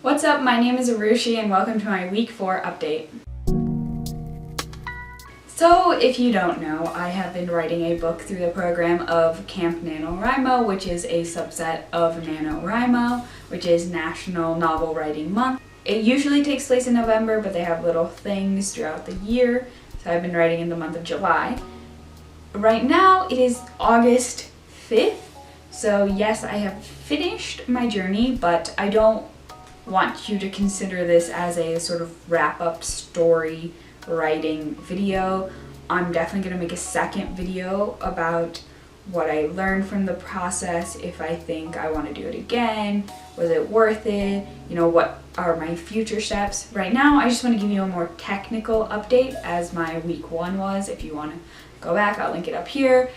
What's up? My name is Arushi and welcome to my week 4 update. So if you don't know, I have been writing a book through the program of Camp NaNoWriMo, which is a subset of NaNoWriMo, which is National Novel Writing Month. It usually takes place in November, but they have little things throughout the year, so I've been writing in the month of July. Right now it is August 5th, so yes, I have finished my journey, but I don't want you to consider this as a sort of wrap-up story writing video. I'm definitely going to make a second video about what I learned from the process, if I think I want to do it again, was it worth it, what are my future steps. Right now I just want to give you a more technical update as my week 1 was. If you want to go back, I'll link it up here.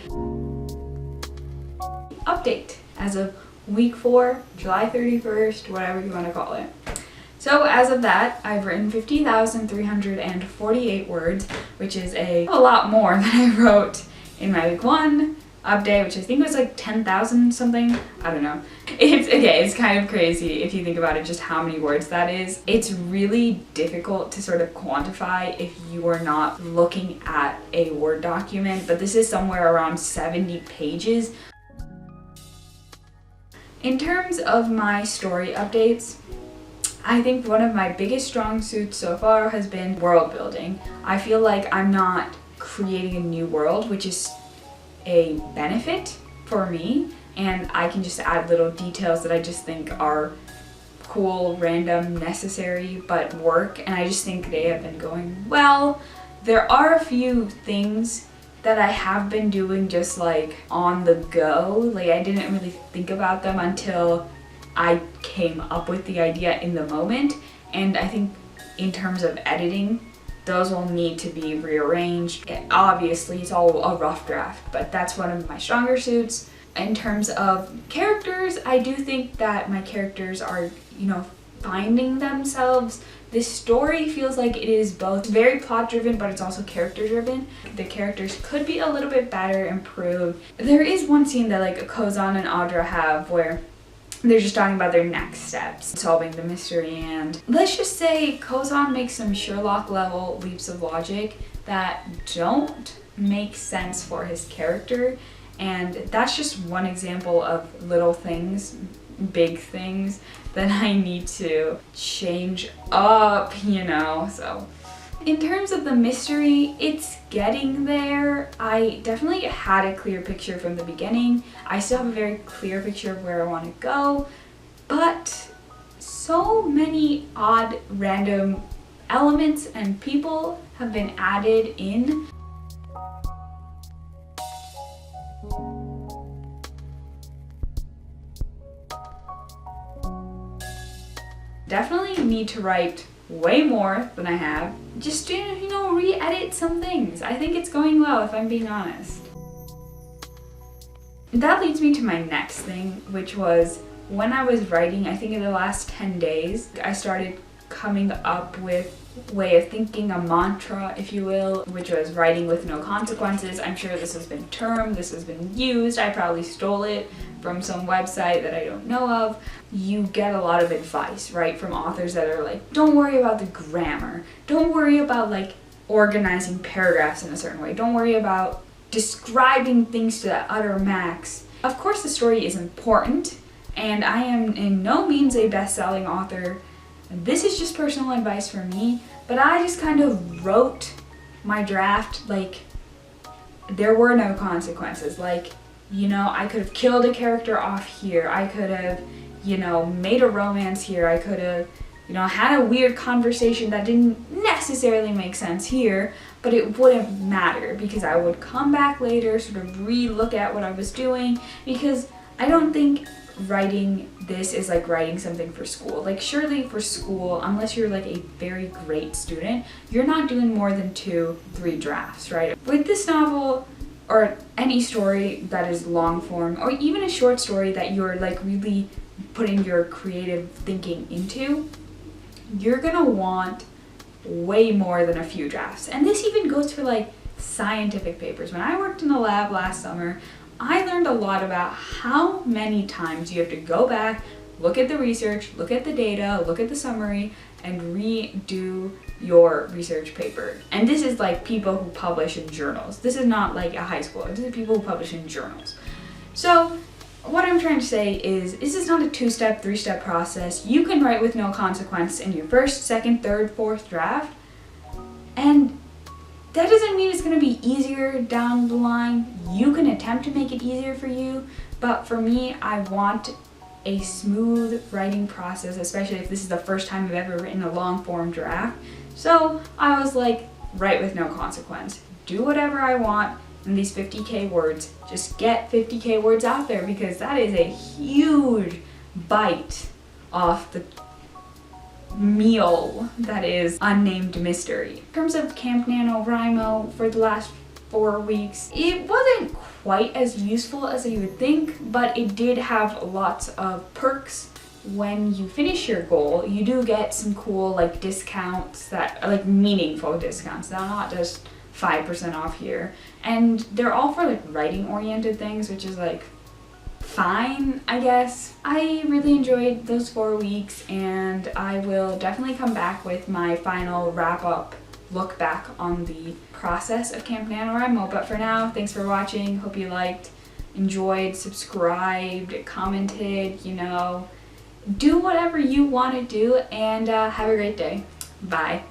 Update as of week 4, July 31st, whatever you want to call it. So as of that, I've written 50,348 words, which is a lot more than I wrote in my week 1 update, which I think was like 10,000 something. I don't know. It's kind of crazy if you think about it, just how many words that is. It's really difficult to sort of quantify if you are not looking at a Word document, but this is somewhere around 70 pages. In terms of my story updates, I think one of my biggest strong suits so far has been world building. I feel like I'm not creating a new world, which is a benefit for me, and I can just add little details that I just think are cool, random, necessary, but work, and I just think they have been going well. There are a few things that I have been doing just like on the go. Like I didn't really think about them until I came up with the idea in the moment, and I think in terms of editing, those will need to be rearranged. Obviously, it's all a rough draft, but that's one of my stronger suits. In terms of characters, I do think that my characters are, finding themselves. This story feels like it is both very plot driven, but it's also character driven. The characters could be a little bit better, improved. There is one scene that like Kozan and Audra have where they're just talking about their next steps, solving the mystery, and let's just say Kozan makes some Sherlock level leaps of logic that don't make sense for his character, and that's just one example of little things, big things that I need to change up, so. In terms of the mystery, it's getting there. I definitely had a clear picture from the beginning. I still have a very clear picture of where I want to go, but so many odd, random elements and people have been added in. Definitely need to write way more than I have. Just re-edit some things. I think it's going well, if I'm being honest. That leads me to my next thing, which was when I was writing, I think in the last 10 days, I started coming up with a way of thinking, a mantra, if you will, which was writing with no consequences. I'm sure this has been termed, this has been used. I probably stole it from some website that I don't know of. You get a lot of advice, right, from authors that are like, don't worry about the grammar. Don't worry about like organizing paragraphs in a certain way. Don't worry about describing things to the utter max. Of course the story is important, and I am in no means a best-selling author. This is just personal advice for me, but I just kind of wrote my draft like there were no consequences. Like, I could have killed a character off here. I could have, made a romance here. I could have, had a weird conversation that didn't necessarily make sense here, but it wouldn't matter because I would come back later, sort of re-look at what I was doing, because I don't think writing this is like writing something for school. Like surely for school, unless you're like a very great student, you're not doing more than 2-3 drafts, right? With this novel, or any story that is long form, or even a short story that you're like really putting your creative thinking into, you're gonna want way more than a few drafts. And this even goes for like scientific papers. When I worked in the lab last summer, I learned a lot about how many times you have to go back, look at the research, look at the data, look at the summary, and redo your research paper. And this is like people who publish in journals. This is not like a high schooler. This is people who publish in journals. So what I'm trying to say is this is not a 2-step, 3-step process. You can write with no consequence in your first, second, third, fourth draft. And that doesn't mean it's going to be easier down the line. You can attempt to make it easier for you. But for me, I want a smooth writing process, especially if this is the first time I've ever written a long form draft. So I was like, write with no consequence. Do whatever I want in these 50K words. Just get 50K words out there, because that is a huge bite off the meal that is Unnamed Mystery. In terms of Camp NaNoWriMo for the last 4 weeks, it wasn't quite as useful as you would think, but it did have lots of perks. When you finish your goal, you do get some cool like discounts that are like meaningful discounts. They're not just 5% off here. And they're all for like writing oriented things, which is like fine, I guess. I really enjoyed those 4 weeks, and I will definitely come back with my final wrap up look back on the process of Camp NaNoWriMo. But for now, thanks for watching. Hope you liked, enjoyed, subscribed, commented, do whatever you want to do, and have a great day. Bye.